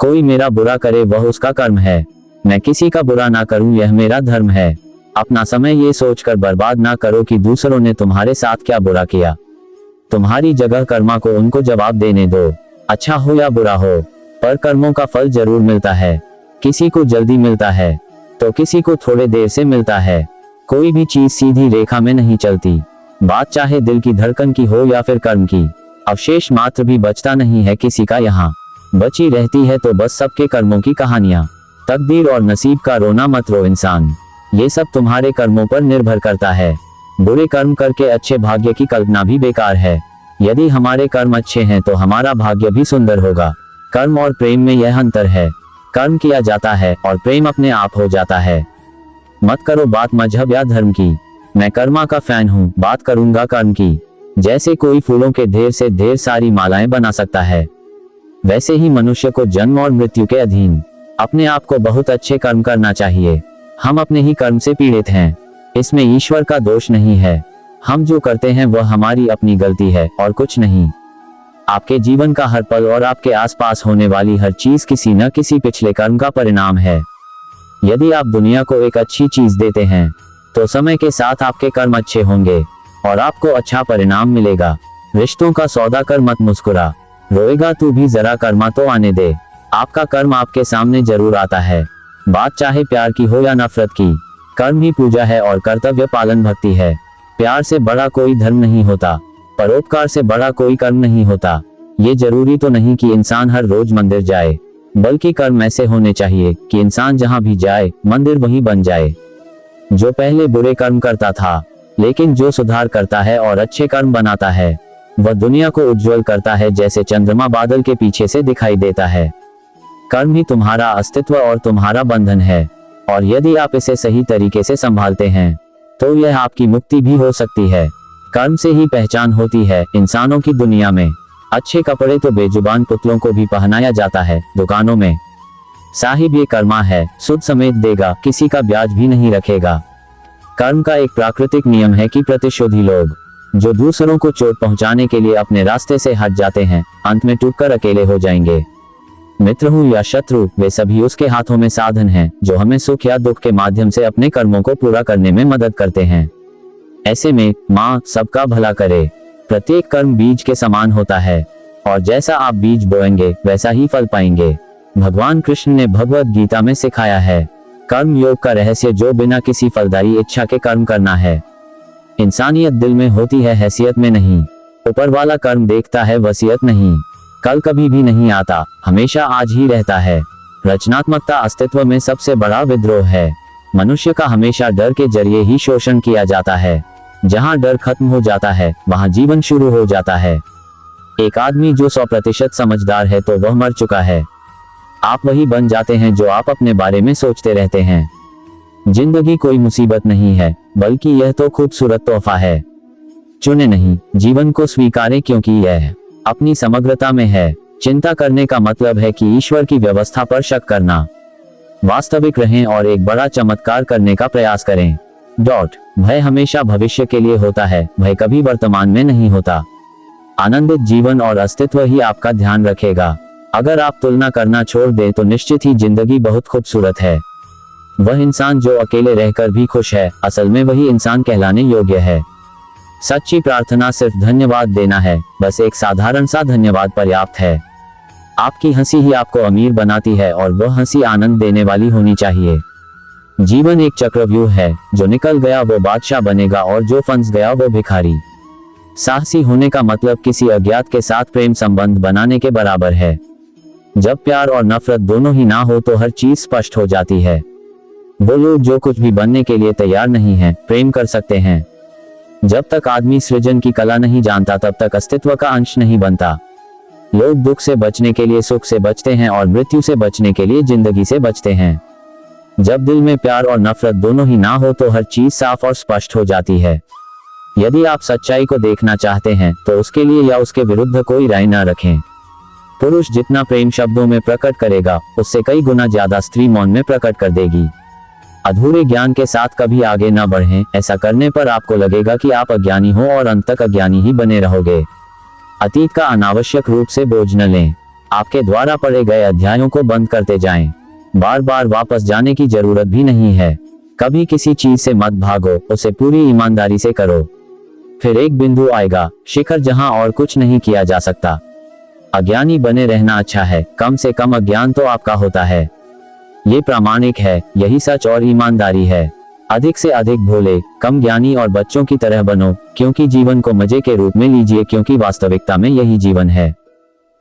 कोई मेरा बुरा करे वह उसका कर्म है, मैं किसी का बुरा ना करूं यह मेरा धर्म है। अपना समय ये सोचकर बर्बाद ना करो कि दूसरों ने तुम्हारे साथ क्या बुरा किया। तुम्हारी जगह कर्मा को उनको जवाब देने दो, अच्छा हो या बुरा हो, पर कर्मों का फल जरूर मिलता है। किसी को जल्दी मिलता है तो किसी को थोड़े देर से मिलता है। कोई भी चीज सीधी रेखा में नहीं चलती, बात चाहे दिल की धड़कन की हो या फिर कर्म की। अवशेष मात्र भी बचता नहीं है किसी का यहाँ, बची रहती है तो बस सबके कर्मों की कहानियां। तकदीर और नसीब का रोना मत रो इंसान, ये सब तुम्हारे कर्मों पर निर्भर करता है। बुरे कर्म करके अच्छे भाग्य की कल्पना भी बेकार है। यदि हमारे कर्म अच्छे हैं तो हमारा भाग्य भी सुंदर होगा। कर्म और प्रेम में यह अंतर है, कर्म किया जाता है और प्रेम अपने आप हो जाता है। मत करो बात मजहब या धर्म की, मैं कर्मा का फैन हूँ, बात करूंगा कर्म की। जैसे कोई फूलों के ढेर से ढेर सारी मालाएं बना सकता है, वैसे ही मनुष्य को जन्म और मृत्यु के अधीन अपने आप को बहुत अच्छे कर्म करना चाहिए। हम अपने ही कर्म से पीड़ित हैं, इसमें ईश्वर का दोष नहीं है। हम जो करते हैं वह हमारी अपनी गलती है और कुछ नहीं। आपके जीवन का हर पल और आपके आसपास होने वाली हर चीज किसी न किसी पिछले कर्म का परिणाम है। यदि आप दुनिया को एक अच्छी चीज देते हैं तो समय के साथ आपके कर्म अच्छे होंगे और आपको अच्छा परिणाम मिलेगा। रिश्तों का सौदा कर मत मुस्कुरा, रोएगा तू भी जरा कर्मा तो आने दे। आपका कर्म आपके सामने जरूर आता है, बात चाहे प्यार की हो या नफरत की। कर्म ही पूजा है और कर्तव्य पालन भक्ति है। प्यार से बड़ा कोई धर्म नहीं होता, परोपकार से बड़ा कोई कर्म नहीं होता। ये जरूरी तो नहीं कि इंसान हर रोज मंदिर जाए, बल्कि कर्म ऐसे होने चाहिए कि इंसान जहां भी जाए मंदिर वहीं बन जाए। जो पहले बुरे कर्म करता था लेकिन जो सुधार करता है और अच्छे कर्म बनाता है, वह दुनिया को उज्जवल करता है जैसे चंद्रमा बादल के पीछे से दिखाई देता है। कर्म ही तुम्हारा अस्तित्व और तुम्हारा बंधन है, और यदि आप इसे सही तरीके से संभालते हैं तो यह आपकी मुक्ति भी हो सकती है। कर्म से ही पहचान होती है इंसानों की दुनिया में। अच्छे कपड़े तो बेजुबान पुतलों को भी पहनाया जाता है दुकानों में। साहिब ये कर्मा है, सुद समेत देगा, किसी का ब्याज भी नहीं रखेगा। कर्म का एक प्राकृतिक नियम है कि प्रतिशोधी लोग जो दूसरों को चोट पहुंचाने के लिए अपने रास्ते से हट जाते हैं, अंत में टूटकर अकेले हो जाएंगे। मित्र हो या शत्रु, वे सभी उसके हाथों में साधन हैं जो हमें सुख या दुख के माध्यम से अपने कर्मों को पूरा करने में मदद करते हैं। ऐसे में माँ सबका भला करे। प्रत्येक कर्म बीज के समान होता है और जैसा आप बीज बोएंगे वैसा ही फल पाएंगे। भगवान कृष्ण ने भगवद गीता में सिखाया है कर्म योग का रहस्य, जो बिना किसी फलदायी इच्छा के कर्म करना है। इंसानियत दिल में होती है, हैसियत में नहीं। ऊपर वाला कर्म देखता है, वसीयत नहीं। कल कभी भी नहीं आता, हमेशा आज ही रहता है। रचनात्मकता अस्तित्व में सबसे बड़ा विद्रोह है। मनुष्य का हमेशा डर के जरिए ही शोषण किया जाता है। जहां डर खत्म हो जाता है वहां जीवन शुरू हो जाता है। एक आदमी जो 100% समझदार है तो वह मर चुका है। आप वही बन जाते हैं जो आप अपने बारे में सोचते रहते हैं। जिंदगी कोई मुसीबत नहीं है, बल्कि यह तो खूबसूरत तोहफा है। चुने नहीं, जीवन को स्वीकारें, क्योंकि यह अपनी समग्रता में है। चिंता करने का मतलब है कि ईश्वर की व्यवस्था पर शक करना। वास्तविक रहें और एक बड़ा चमत्कार करने का प्रयास करें। भय हमेशा भविष्य के लिए होता है, भय कभी वर्तमान में नहीं होता। आनंदित जीवन और अस्तित्व ही आपका ध्यान रखेगा। अगर आप तुलना करना छोड़ दें तो निश्चित ही जिंदगी बहुत खूबसूरत है। वह इंसान जो अकेले रहकर भी खुश है, असल में वही इंसान कहलाने योग्य है। सच्ची प्रार्थना सिर्फ धन्यवाद देना है, बस एक साधारण सा धन्यवाद पर्याप्त है। आपकी हंसी ही आपको अमीर बनाती है और वह हंसी आनंद देने वाली होनी चाहिए। जीवन एक चक्रव्यूह है, जो निकल गया वो बादशाह बनेगा और जो फंस गया वो भिखारी। साहसी होने का मतलब किसी अज्ञात के साथ प्रेम संबंध बनाने के बराबर है। जब प्यार और नफरत दोनों ही ना हो तो हर चीज स्पष्ट हो जाती है। वो लोग जो कुछ भी बनने के लिए तैयार नहीं हैं, प्रेम कर सकते हैं। जब तक आदमी सृजन की कला नहीं जानता तब तक अस्तित्व का अंश नहीं बनता। लोग दुख से बचने के लिए सुख से बचते हैं और मृत्यु से बचने के लिए जिंदगी से बचते हैं। जब दिल में प्यार और नफरत दोनों ही ना हो तो हर चीज साफ और स्पष्ट हो जाती है। यदि आप सच्चाई को देखना चाहते हैं तो उसके लिए या उसके विरुद्ध कोई राय न रखें। पुरुष जितना प्रेम शब्दों में प्रकट करेगा, उससे कई गुना ज्यादा स्त्री मौन में प्रकट कर देगी। अधूरे ज्ञान के साथ कभी आगे न बढ़ें, ऐसा करने पर आपको लगेगा कि आप अज्ञानी हो और अंत तक अज्ञानी ही बने रहोगे। अतीत का अनावश्यक रूप से बोझ न लें। आपके द्वारा पढ़े गए अध्यायों को बंद करते जाएं। बार बार वापस जाने की जरूरत भी नहीं है। कभी किसी चीज से मत भागो, उसे पूरी ईमानदारी से करो। फिर एक बिंदु आएगा, शिखर, जहां और कुछ नहीं किया जा सकता। अज्ञानी बने रहना अच्छा है, कम से कम अज्ञान तो आपका होता है। ये प्रामाणिक है, यही सच और ईमानदारी है। अधिक से अधिक भोले, कम ज्ञानी और बच्चों की तरह बनो, क्योंकि जीवन को मजे के रूप में लीजिए, क्योंकि वास्तविकता में यही जीवन है।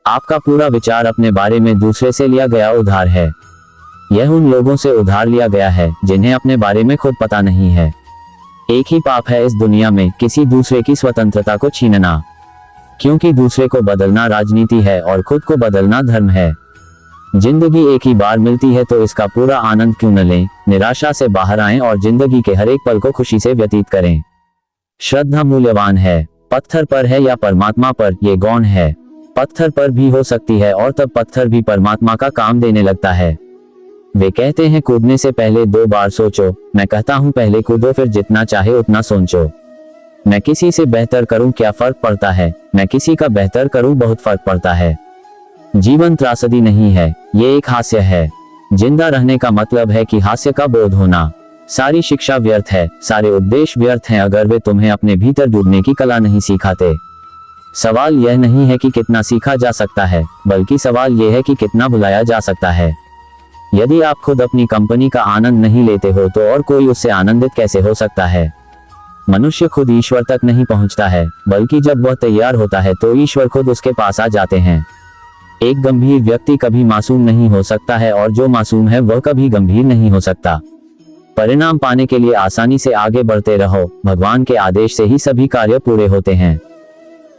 आपका पूरा विचार अपने बारे में दूसरे से लिया गया उधार है। यह उन लोगों से उधार लिया गया है जिन्हें अपने बारे में खुद पता नहीं है। एक ही पाप है इस दुनिया में, किसी दूसरे की स्वतंत्रता को छीनना, क्योंकि दूसरे को बदलना राजनीति है और खुद को बदलना धर्म है। जिंदगी एक ही बार मिलती है, तो इसका पूरा आनंद क्यों न लें। निराशा से बाहर आएं और जिंदगी के हर एक पल को खुशी से व्यतीत करें। श्रद्धा मूल्यवान है, पत्थर पर है या परमात्मा पर, ये गौण है। पत्थर पर भी हो सकती है और तब पत्थर भी परमात्मा का काम देने लगता है। वे कहते हैं कूदने से पहले 2 बार सोचो, मैं कहता हूं पहले कूदो, फिर जितना चाहे उतना सोचो। मैं किसी से बेहतर करूं, क्या फर्क पड़ता है। मैं किसी का बेहतर करूं, बहुत फर्क पड़ता है। जीवन त्रासदी नहीं है, ये एक हास्य है। जिंदा रहने का मतलब है कि हास्य का बोध होना। सारी शिक्षा व्यर्थ है, सारे उद्देश्य व्यर्थ हैं अगर वे तुम्हें अपने भीतर डूबने की कला नहीं सिखाते। सवाल यह नहीं है कि कितना सीखा जा सकता है, बल्कि सवाल यह है कि कितना भुलाया जा सकता है। यदि आप खुद अपनी कंपनी का आनंद नहीं लेते हो, तो और कोई उससे आनंदित कैसे हो सकता है। मनुष्य खुद ईश्वर तक नहीं पहुंचता है, बल्कि जब वह तैयार होता है तो ईश्वर खुद उसके पास आ जाते हैं। एक गंभीर व्यक्ति कभी मासूम नहीं हो सकता है, और जो मासूम है वह कभी गंभीर नहीं हो सकता। परिणाम पाने के लिए आसानी से आगे बढ़ते रहो, भगवान के आदेश से ही सभी कार्य पूरे होते हैं।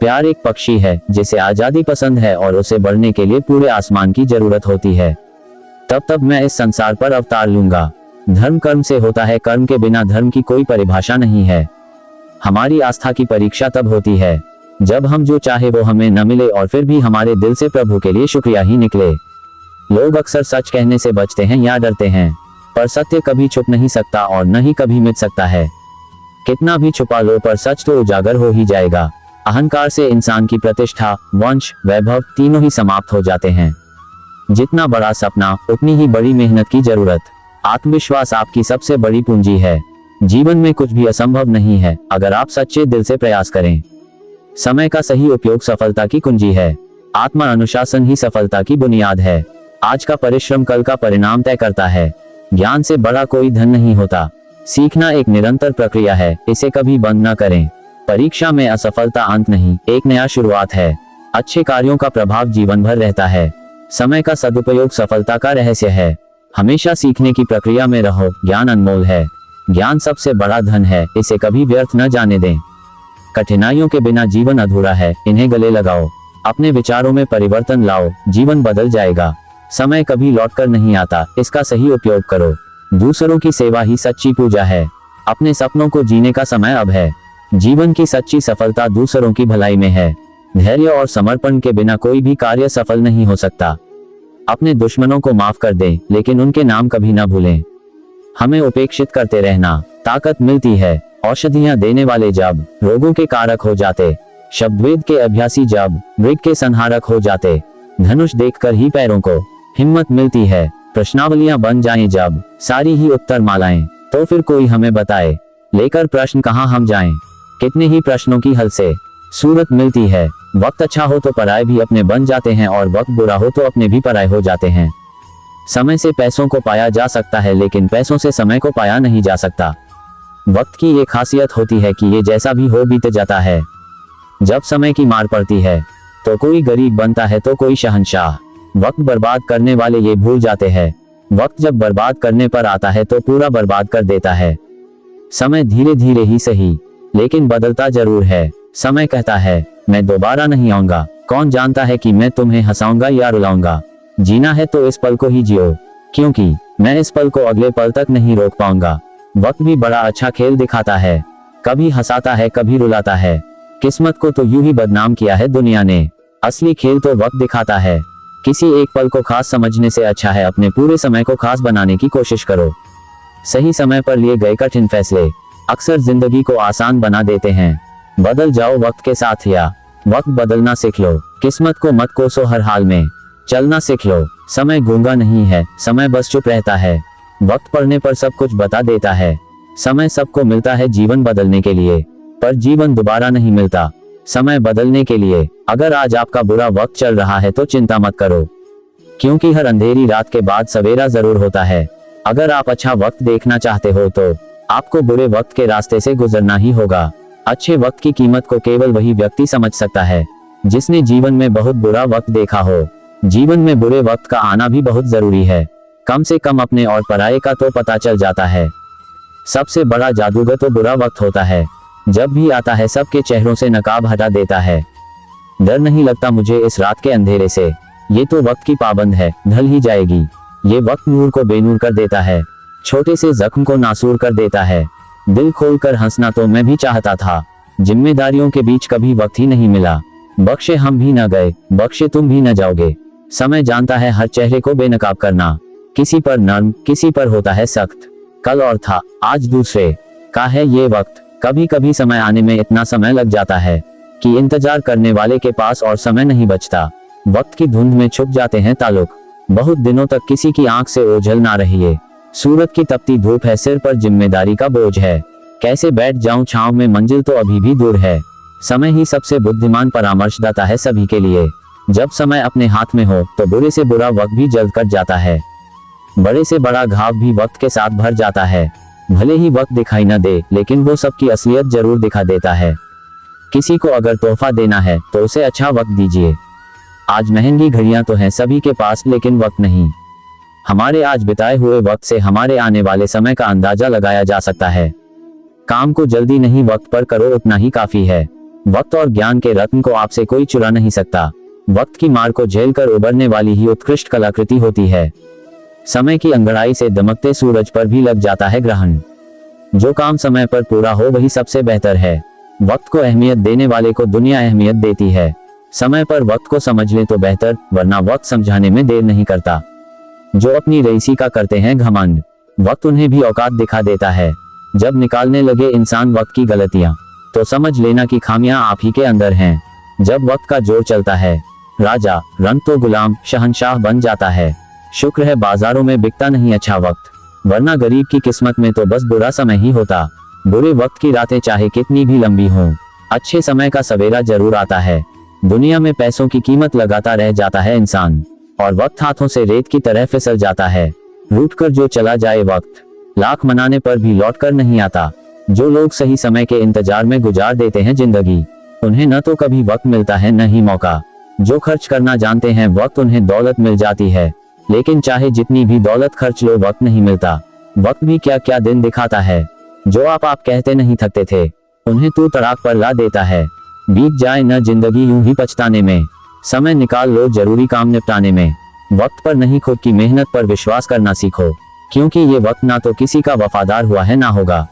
प्यार एक पक्षी है जिसे आजादी पसंद है, और उसे बढ़ने के लिए पूरे आसमान की जरूरत होती है। तब मैं इस संसार पर अवतार लूंगा। धर्म कर्म से होता है, कर्म के बिना धर्म की कोई परिभाषा नहीं है। हमारी आस्था की परीक्षा तब होती है जब हम जो चाहे वो हमें न मिले, और फिर भी हमारे दिल से प्रभु के लिए शुक्रिया ही निकले। लोग अक्सर सच कहने से बचते हैं या डरते हैं, पर सत्य कभी छुप नहीं सकता और न ही कभी मिट सकता है। कितना भी छुपा लो, पर सच तो उजागर हो ही जाएगा। अहंकार से इंसान की प्रतिष्ठा, वंश, वैभव तीनों ही समाप्त हो जाते हैं। जितना बड़ा सपना, उतनी ही बड़ी मेहनत की जरूरत। आत्मविश्वास आपकी सबसे बड़ी पूंजी है। जीवन में कुछ भी असंभव नहीं है अगर आप सच्चे दिल से प्रयास करें। समय का सही उपयोग सफलता की कुंजी है। आत्म अनुशासन ही सफलता की बुनियाद है। आज का परिश्रम कल का परिणाम तय करता है। ज्ञान से बड़ा कोई धन नहीं होता। सीखना एक निरंतर प्रक्रिया है, इसे कभी बंद न करें। परीक्षा में असफलता अंत नहीं, एक नया शुरुआत है। अच्छे कार्यों का प्रभाव जीवन भर रहता है। समय का सदुपयोग सफलता का रहस्य है। हमेशा सीखने की प्रक्रिया में रहो, ज्ञान अनमोल है। ज्ञान सबसे बड़ा धन है, इसे कभी व्यर्थ न जाने दें। कठिनाइयों के बिना जीवन अधूरा है, इन्हें गले लगाओ। अपने विचारों में परिवर्तन लाओ, जीवन बदल जाएगा। समय कभी लौटकर नहीं आता, इसका सही उपयोग करो। दूसरों की सेवा ही सच्ची पूजा है। अपने सपनों को जीने का समय अब है। जीवन की सच्ची सफलता दूसरों की भलाई में है। धैर्य और समर्पण के बिना कोई भी कार्य सफल नहीं हो सकता। अपने दुश्मनों को माफ कर दें, लेकिन उनके नाम कभी न भूलें। हमें उपेक्षित करते रहना ताकत मिलती है। औषधियां देने वाले जब रोगों के कारक हो जाते, शब्दवेद के अभ्यासी जब मृग के संहारक हो जाते, धनुष देखकर ही पैरों को हिम्मत मिलती है। प्रश्नावलियां बन जाएं जब सारी ही उत्तर मालाएं, तो फिर कोई हमें बताए लेकर प्रश्न कहां हम जाएं। कितने ही प्रश्नों की हल से सूरत मिलती है। वक्त अच्छा हो तो पराये भी अपने बन जाते हैं, और वक्त बुरा हो तो अपने भी पराये हो जाते हैं। समय से पैसों को पाया जा सकता है, लेकिन पैसों से समय को पाया नहीं जा सकता। वक्त की एक खासियत होती है कि ये जैसा भी हो बीत जाता है। जब समय की मार पड़ती है तो कोई गरीब बनता है तो कोई शहंशाह। वक्त बर्बाद करने वाले ये भूल जाते हैं, वक्त जब बर्बाद करने पर आता है तो पूरा बर्बाद कर देता है। समय धीरे धीरे ही सही, लेकिन बदलता जरूर है। समय कहता है मैं दोबारा नहीं आऊंगा। कौन जानता है कि मैं तुम्हें हंसाऊंगा या रुलाऊंगा। जीना है तो इस पल को ही जियो, क्योंकि मैं इस पल को अगले पल तक नहीं रोक पाऊंगा। वक्त भी बड़ा अच्छा खेल दिखाता है, कभी हंसाता है कभी रुलाता है। किस्मत को तो यूं ही बदनाम किया है दुनिया ने। असली खेल तो वक्त दिखाता है। किसी एक पल को खास समझने से अच्छा है अपने पूरे समय को खास बनाने की कोशिश करो। सही समय पर लिए गए कठिन फैसले अक्सर जिंदगी को आसान बना देते हैं। बदल जाओ वक्त के साथ, या वक्त बदलना सीख लो। किस्मत को मत कोसो हर हाल में। चलना सीख लो। समय गूंगा नहीं है, समय बस चुप रहता है। वक्त पढ़ने पर सब कुछ बता देता है। समय सबको मिलता है जीवन बदलने के लिए, पर जीवन दोबारा नहीं मिलता समय बदलने के लिए। अगर आज आपका बुरा वक्त चल रहा है तो चिंता मत करो, क्योंकि हर अंधेरी रात के बाद सवेरा जरूर होता है। अगर आप अच्छा वक्त देखना चाहते हो तो आपको बुरे वक्त के रास्ते से गुजरना ही होगा। अच्छे वक्त की कीमत को केवल वही व्यक्ति समझ सकता है जिसने जीवन में बहुत बुरा वक्त देखा हो। जीवन में बुरे वक्त का आना भी बहुत जरूरी है, कम से कम अपने और पराये का तो पता चल जाता है। सबसे बड़ा जादूगर तो बुरा वक्त होता है, जब भी आता है सबके चेहरों से नकाब हटा देता है। डर नहीं लगता मुझे इस रात के अंधेरे से, ये तो वक्त की पाबंद है, ढल ही जाएगी। ये वक्त नूर को बेनूर कर देता है, छोटे से जख्म को नासूर कर देता है। दिल खोलकर हंसना तो मैं भी चाहता था, जिम्मेदारियों के बीच कभी वक्त ही नहीं मिला। बख्शे हम भी न गए, बख्शे तुम भी न जाओगे। समय जानता है हर चेहरे को बेनकाब करना, किसी पर नर्म, किसी पर होता है सख्त। कल और था, आज दूसरे का है ये वक्त। कभी कभी समय आने में इतना समय लग जाता है कि इंतजार करने वाले के पास और समय नहीं बचता। वक्त की धुंध में छुप जाते हैं ताल्लुक, बहुत दिनों तक किसी की आंख से ओझल ना रहिए। सूरज की तपती धूप है, सिर पर जिम्मेदारी का बोझ है। कैसे बैठ जाऊं छांव में, मंजिल तो अभी भी दूर है। समय ही सबसे बुद्धिमान परामर्शदाता है सभी के लिए। जब समय अपने हाथ में हो तो बुरे से बुरा वक्त भी जल्द कट जाता है, बड़े से बड़ा घाव भी वक्त के साथ भर जाता है। भले ही वक्त दिखाई न दे, लेकिन वो सबकी असलियत जरूर दिखा देता है। किसी को अगर तोहफा देना है तो उसे अच्छा वक्त दीजिए। आज महंगी घड़ियां तो हैं सभी के पास, लेकिन वक्त नहीं। हमारे आज बिताए हुए वक्त से हमारे आने वाले समय का अंदाजा लगाया जा सकता है। काम को जल्दी नहीं, वक्त पर करो, उतना ही काफी है। वक्त और ज्ञान के रत्न को आपसे कोई चुरा नहीं सकता। वक्त की मार को झेलकर उबरने वाली ही उत्कृष्ट कलाकृति होती है। समय की अंगड़ाई से दमकते सूरज पर भी लग जाता है ग्रहण। जो काम समय पर पूरा हो वही सबसे बेहतर है। वक्त को अहमियत देने वाले को दुनिया अहमियत देती है। समय पर वक्त को समझ ले तो बेहतर, वरना वक्त समझाने में देर नहीं करता। जो अपनी रईसी का करते हैं घमंड, वक्त उन्हें भी औकात दिखा देता है। जब निकालने लगे इंसान वक्त की गलतियां, तो समझ लेना कि खामियां आप ही के अंदर हैं। जब वक्त का जोर चलता है, राजा रंग तो गुलाम शहंशाह बन जाता है। शुक्र है बाजारों में बिकता नहीं अच्छा वक्त, वरना गरीब की किस्मत में तो बस बुरा समय ही होता। बुरे वक्त की रातें चाहे कितनी भी लंबी हों, अच्छे समय का सवेरा जरूर आता है। दुनिया में पैसों की कीमत लगाता रह जाता है इंसान, और वक्त हाथों से रेत की तरह फिसल जाता है। रूठ कर जो चला जाए वक्त, लाख मनाने पर भी लौट कर नहीं आता। जो लोग सही समय के इंतजार में गुजार देते हैं जिंदगी, उन्हें न तो कभी वक्त मिलता है न ही मौका। जो खर्च करना जानते हैं वक्त, उन्हें दौलत मिल जाती है, लेकिन चाहे जितनी भी दौलत खर्च लो वक्त नहीं मिलता। वक्त भी क्या क्या दिन दिखाता है। जो आप कहते नहीं थकते थे, उन्हें तू तड़ाक पर ला देता है। बीत जाए न जिंदगी यूं ही पछताने में, समय निकाल लो जरूरी काम निपटाने में। वक्त पर नहीं, खुद की मेहनत पर विश्वास करना सीखो, क्योंकि ये वक्त ना तो किसी का वफादार हुआ है ना होगा।